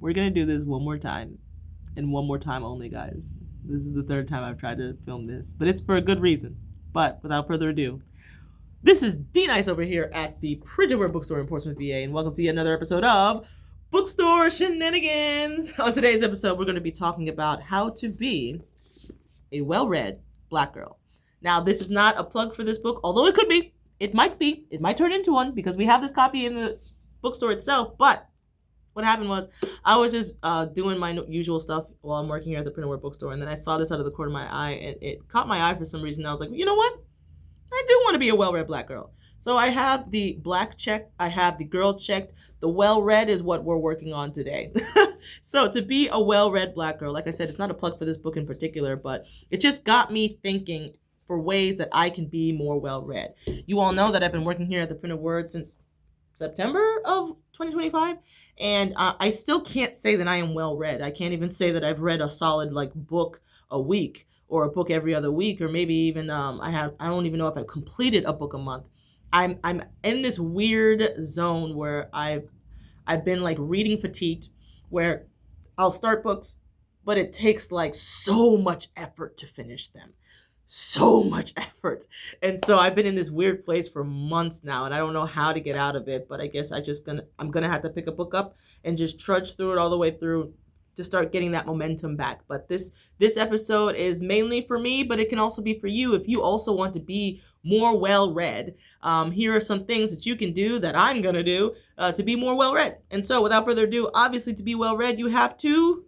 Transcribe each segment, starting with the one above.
we're going to do this one more time. And one more time only, guys. This is the third time I've tried to film this. But it's for a good reason. But without further ado, this is D-Nice over here at the Printerware Bookstore in Portsmouth, VA. And welcome to yet another episode of Bookstore Shenanigans. On today's episode, we're going to be talking about how to be a well-read black girl. Now, this is not a plug for this book, although it could be. It might be. It might turn into one because we have this copy in the bookstore itself. But what happened was I was just doing my usual stuff while I'm working here at the Printerware Bookstore. And then I saw this out of the corner of my eye. And it caught my eye for some reason. I was like, you know what? I do want to be a well-read black girl. So I have the black checked. I have the girl checked. The well-read is what we're working on today. So to be a well-read black girl, like I said, it's not a plug for this book in particular, but it just got me thinking for ways that I can be more well-read. You all know that I've been working here at the Printed Word since September of 2025, and I still can't say that I am well-read. I can't even say that I've read a solid book a week or a book every other week, or maybe even I don't even know if I've completed a book a month. I'm in this weird zone where I've been reading fatigued, where I'll start books, but it takes so much effort to finish them. So much effort. And so I've been in this weird place for months now, and I don't know how to get out of it, but I guess I'm gonna have to pick a book up and just trudge through it all the way through to start getting that momentum back. But this episode is mainly for me, but it can also be for you if you also want to be more well-read. Here are some things that you can do that I'm gonna do to be more well-read. And so without further ado, obviously to be well-read, you have to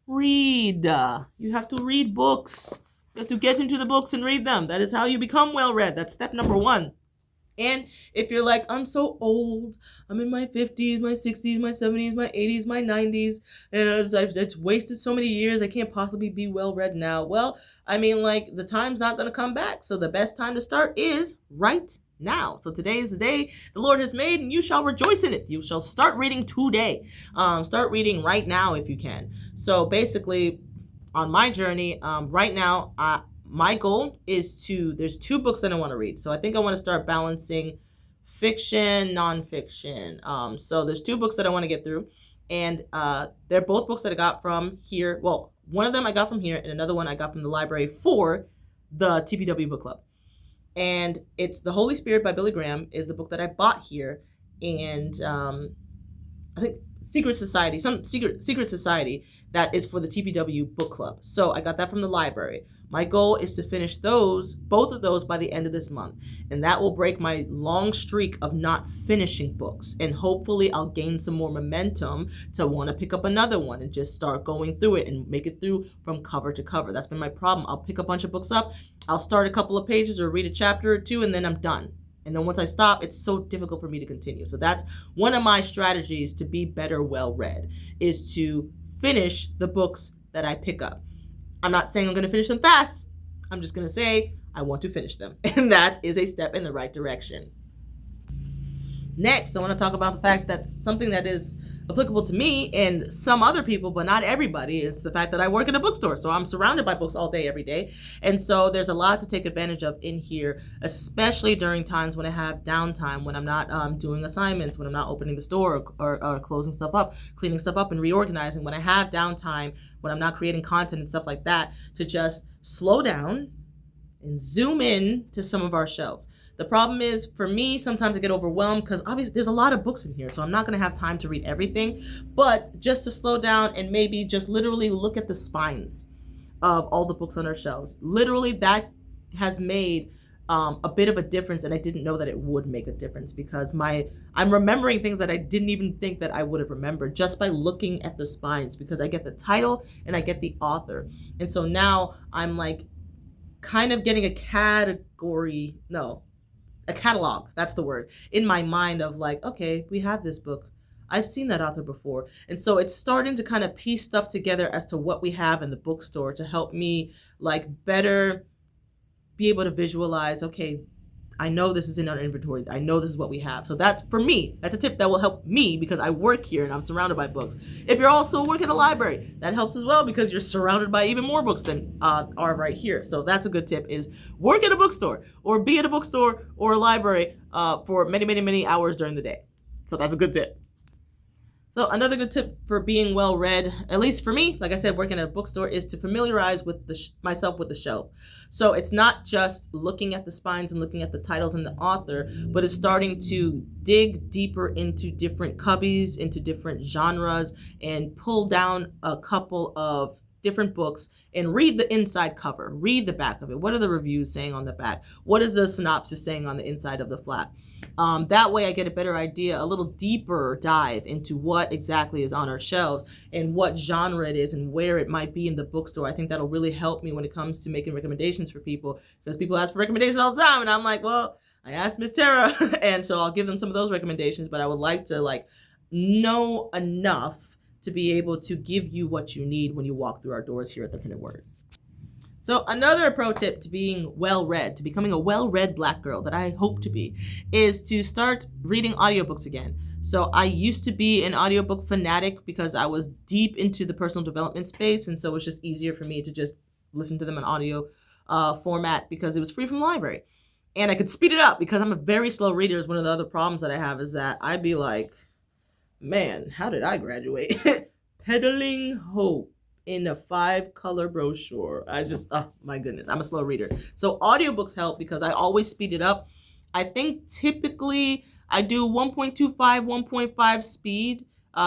read. You have to read books. You have to get into the books and read them. That is how you become well-read. That's step number one. And if you're like, I'm so old, I'm in my 50s, my 60s, my 70s, my 80s, my 90s, and I've wasted so many years, I can't possibly be well-read now. Well, I mean, the time's not going to come back. So the best time to start is right now. So today is the day the Lord has made, and you shall rejoice in it. You shall start reading today. Start reading right now if you can. So basically, on my journey, right now, my goal is there's 2 books that I want to read. So I think I want to start balancing fiction, nonfiction. So there's 2 books that I want to get through. And they're both books that I got from here. Well, one of them I got from here, and another one I got from the library for the TPW book club. And it's The Holy Spirit by Billy Graham is the book that I bought here. And I think Secret Society that is for the TPW book club. So I got that from the library. My goal is to finish both of those by the end of this month. And that will break my long streak of not finishing books. And hopefully I'll gain some more momentum to want to pick up another one and just start going through it and make it through from cover to cover. That's been my problem. I'll pick a bunch of books up. I'll start a couple of pages or read a chapter or 2, and then I'm done. And then once I stop, it's so difficult for me to continue. So that's one of my strategies to be better well-read, is to finish the books that I pick up. I'm not saying I'm going to finish them fast. I'm just going to say I want to finish them. And that is a step in the right direction. Next, I want to talk about the fact that something that is applicable to me and some other people, but not everybody, is the fact that I work in a bookstore. So I'm surrounded by books all day, every day. And so there's a lot to take advantage of in here, especially during times when I have downtime, when I'm not doing assignments, when I'm not opening the store or closing stuff up, cleaning stuff up and reorganizing. When I have downtime, when I'm not creating content and stuff like that, to just slow down and zoom in to some of our shelves. The problem is, for me, sometimes I get overwhelmed because obviously there's a lot of books in here, so I'm not going to have time to read everything. But just to slow down and maybe just literally look at the spines of all the books on our shelves. Literally, that has made a bit of a difference, and I didn't know that it would make a difference because I'm remembering things that I didn't even think that I would have remembered just by looking at the spines, because I get the title and I get the author. And so now I'm kind of getting a catalog, that's the word, in my mind of okay, we have this book. I've seen that author before. And so it's starting to kind of piece stuff together as to what we have in the bookstore to help me better be able to visualize, okay, I know this is in our inventory. I know this is what we have. So that's, for me, that's a tip that will help me because I work here and I'm surrounded by books. If you're also working at a library, that helps as well because you're surrounded by even more books than are right here. So that's a good tip, is work at a bookstore or be at a bookstore or a library for many, many, many hours during the day. So that's a good tip. So another good tip for being well read, at least for me, like I said, working at a bookstore, is to familiarize with myself with the shelf. So it's not just looking at the spines and looking at the titles and the author, but it's starting to dig deeper into different cubbies, into different genres, and pull down a couple of different books and read the inside cover, read the back of it. What are the reviews saying on the back? What is the synopsis saying on the inside of the flap? That way I get a better idea, a little deeper dive into what exactly is on our shelves and what genre it is and where it might be in the bookstore. I think that'll really help me when it comes to making recommendations for people, because people ask for recommendations all the time and I'm like, well, I asked Miss Tara and so I'll give them some of those recommendations, but I would like to know enough to be able to give you what you need when you walk through our doors here at the Printed Word. So another pro tip to being well-read, to becoming a well-read Black girl that I hope to be, is to start reading audiobooks again. So I used to be an audiobook fanatic because I was deep into the personal development space, and so it was just easier for me to just listen to them in audio format because it was free from the library. And I could speed it up because I'm a very slow reader. One of the other problems that I have is that I'd be like, man, how did I graduate? Peddling hope in a 5-color brochure. Oh my goodness, I'm a slow reader. So audiobooks help because I always speed it up. I think typically I do 1.25, 1.5 speed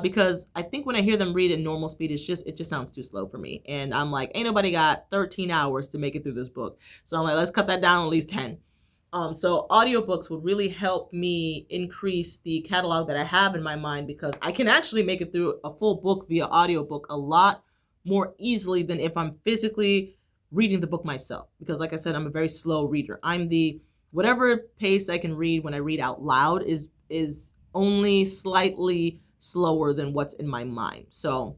because I think when I hear them read at normal speed, it just sounds too slow for me. And I'm like, ain't nobody got 13 hours to make it through this book. So I'm like, let's cut that down at least 10. So audiobooks would really help me increase the catalog that I have in my mind, because I can actually make it through a full book via audiobook a lot more easily than if I'm physically reading the book myself. Because like I said, I'm a very slow reader. Whatever pace I can read when I read out loud is only slightly slower than what's in my mind. So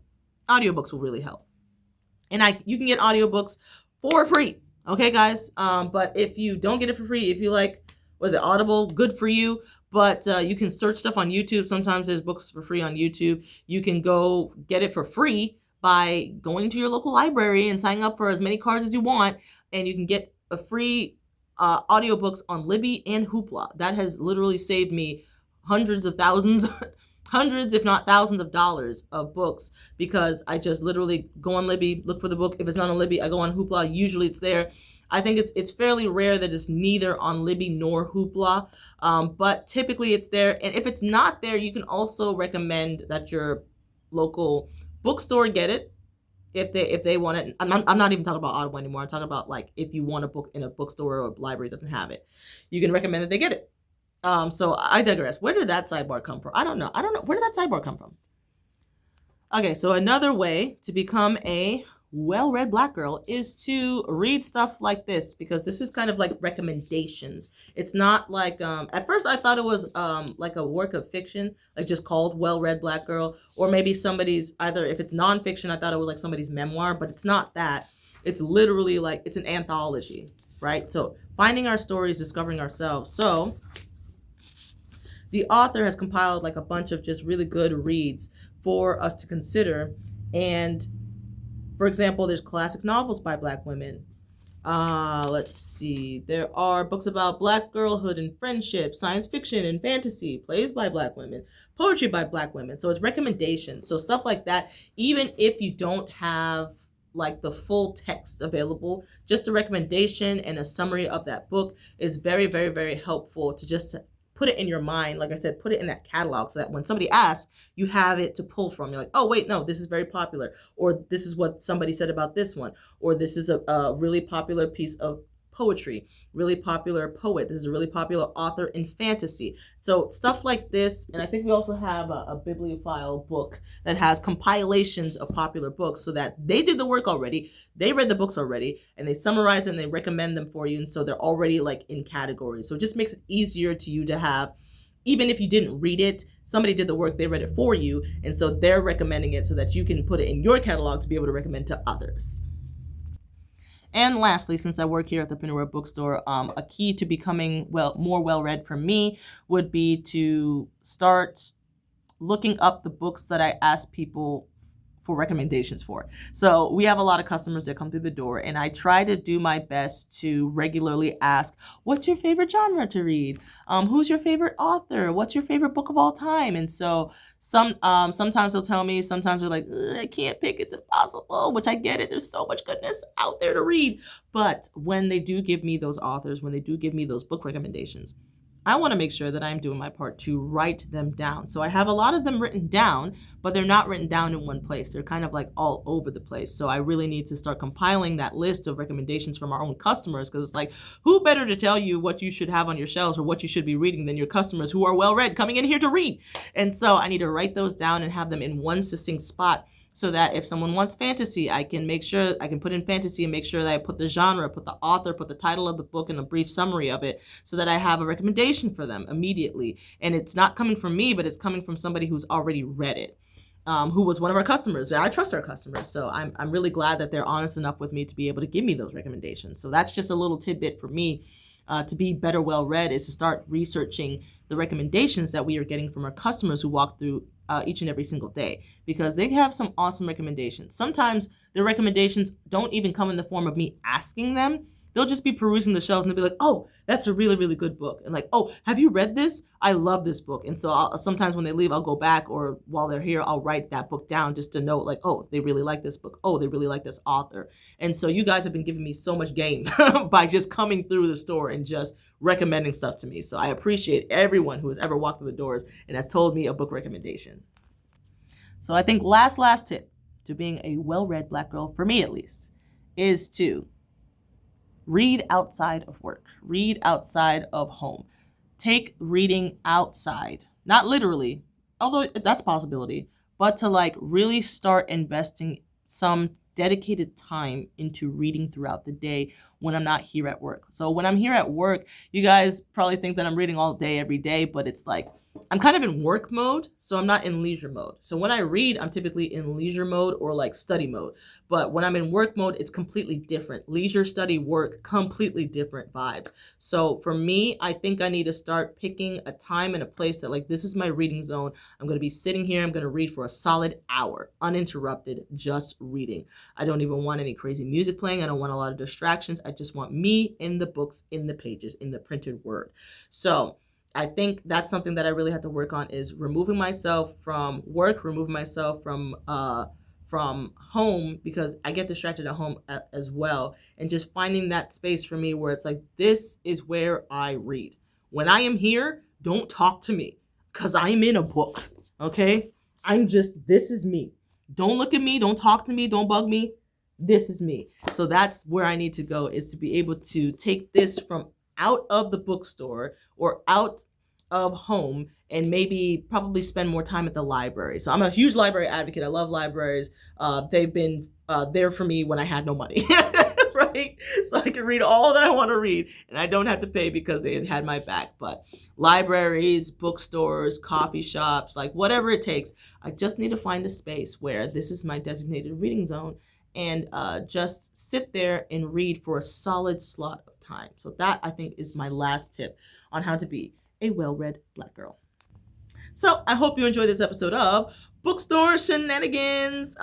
audiobooks will really help. And you can get audiobooks for free. Okay, guys. But if you don't get it for free, if you was it Audible? Good for you. But you can search stuff on YouTube. Sometimes there's books for free on YouTube. You can go get it for free by going to your local library and signing up for as many cards as you want. And you can get a free audiobooks on Libby and Hoopla. That has literally saved me hundreds of thousands, hundreds, if not thousands of dollars of books, because I just literally go on Libby, look for the book. If it's not on Libby, I go on Hoopla. Usually it's there. I think it's fairly rare that it's neither on Libby nor Hoopla, but typically it's there. And if it's not there, you can also recommend that your local bookstore get it if they want it. I'm not even talking about Audible anymore. I'm talking about if you want a book in a bookstore or a library doesn't have it, you can recommend that they get it. So I digress. Where did that sidebar come from? I don't know. Where did that sidebar come from? Okay, so another way to become a well-read Black girl is to read stuff like this, because this is kind of like recommendations. It's not at first I thought it was like a work of fiction, just called Well-Read Black Girl, or maybe somebody's, either if it's nonfiction, I thought it was like somebody's memoir, but it's not that. It's literally it's an anthology, right? So finding our stories, discovering ourselves. So the author has compiled a bunch of just really good reads for us to consider. And for example, there's classic novels by Black women. Let's see. There are books about Black girlhood and friendship, science fiction and fantasy, plays by Black women, poetry by Black women. So it's recommendations. So stuff like that, even if you don't have the full text available, just a recommendation and a summary of that book is very, very, very helpful to just put it in your mind. Like I said, put it in that catalog so that when somebody asks, you have it to pull from. You're like, oh, wait, no, this is very popular. Or this is what somebody said about this one. Or this is a really popular piece of poetry, really popular poet. This is a really popular author in fantasy. So stuff like this. And I think we also have a bibliophile book that has compilations of popular books, so that they did the work already. They read the books already and they summarize and they recommend them for you. And so they're already in categories. So it just makes it easier to you to have, even if you didn't read it, somebody did the work, they read it for you. And so they're recommending it so that you can put it in your catalog to be able to recommend to others. And lastly, since I work here at the Printed Word Bookstore, a key to becoming more well-read for me would be to start looking up the books that I ask people for recommendations for. So we have a lot of customers that come through the door, and I try to do my best to regularly ask, what's your favorite genre to read? Who's your favorite author? What's your favorite book of all time? And so sometimes they'll tell me, sometimes they're like, I can't pick, it's impossible, which I get it. There's so much goodness out there to read. But when they do give me those authors, when they do give me those book recommendations, I want to make sure that I'm doing my part to write them down. So I have a lot of them written down, but they're not written down in one place. They're kind of like all over the place. So I really need to start compiling that list of recommendations from our own customers, because it's like, who better to tell you what you should have on your shelves or what you should be reading than your customers who are well read coming in here to read. And so I need to write those down and have them in one succinct spot, so that if someone wants fantasy, I can make sure I can put in fantasy and make sure that I put the genre, put the author, put the title of the book and a brief summary of it, so that I have a recommendation for them immediately. And it's not coming from me, but it's coming from somebody who's already read it, who was one of our customers. I trust our customers. So I'm really glad that they're honest enough with me to be able to give me those recommendations. So that's just a little tidbit for me. To be better well read is to start researching the recommendations that we are getting from our customers who walk through each and every single day, because they have some awesome recommendations. Sometimes their recommendations don't even come in the form of me asking them. They'll just be perusing the shelves and they'll be like, oh, that's a really, really good book. And like, oh, have you read this? I love this book. And so sometimes when they leave, I'll go back, or while they're here, I'll write that book down just to note like, oh, they really like this book. Oh, they really like this author. And so you guys have been giving me so much game by just coming through the store and just recommending stuff to me. So I appreciate everyone who has ever walked through the doors and has told me a book recommendation. So I think last tip to being a well-read Black girl, for me at least, is to read outside of work. Read outside of home. Take reading outside. Not literally, although that's a possibility, but to like really start investing some dedicated time into reading throughout the day when I'm not here at work. So when I'm here at work, you guys probably think that I'm reading all day, every day, but it's like, I'm kind of in work mode, so I'm not in leisure mode. So when I read, I'm typically in leisure mode or like study mode. But when I'm in work mode, it's completely different. Leisure, study, work, completely different vibes. So for me, I think I need to start picking a time and a place that like, this is my reading zone. I'm going to be sitting here. I'm going to read for a solid hour, uninterrupted, just reading. I don't even want any crazy music playing. I don't want a lot of distractions. I just want me in the books, in the pages, in the printed word. So I think that's something that I really have to work on, is removing myself from work, removing myself from home, because I get distracted at home as well, and just finding that space for me where it's like, this is where I read. When I am here, don't talk to me, because I'm in a book, okay? This is me. Don't look at me, don't talk to me, don't bug me. This is me. So that's where I need to go, is to be able to take this from out of the bookstore or out of home, and maybe probably spend more time at the library. So I'm a huge library advocate. I love libraries. They've been there for me when I had no money, right? So I can read all that I want to read, and I don't have to pay because they had my back. But libraries, bookstores, coffee shops, like whatever it takes, I just need to find a space where this is my designated reading zone, and just sit there and read for a solid slot of time. So that, I think, is my last tip on how to be a well-read Black girl. So I hope you enjoyed this episode of Bookstore Shenanigans.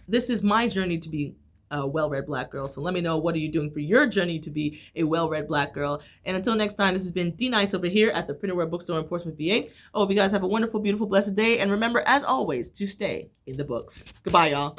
This is my journey to be a well-read Black girl. So let me know, what are you doing for your journey to be a well-read Black girl? And until next time, this has been D Nice over here at the Printerware Bookstore in Portsmouth, VA. I hope you guys have a wonderful, beautiful, blessed day. And remember, as always, to stay in the books. Goodbye, y'all.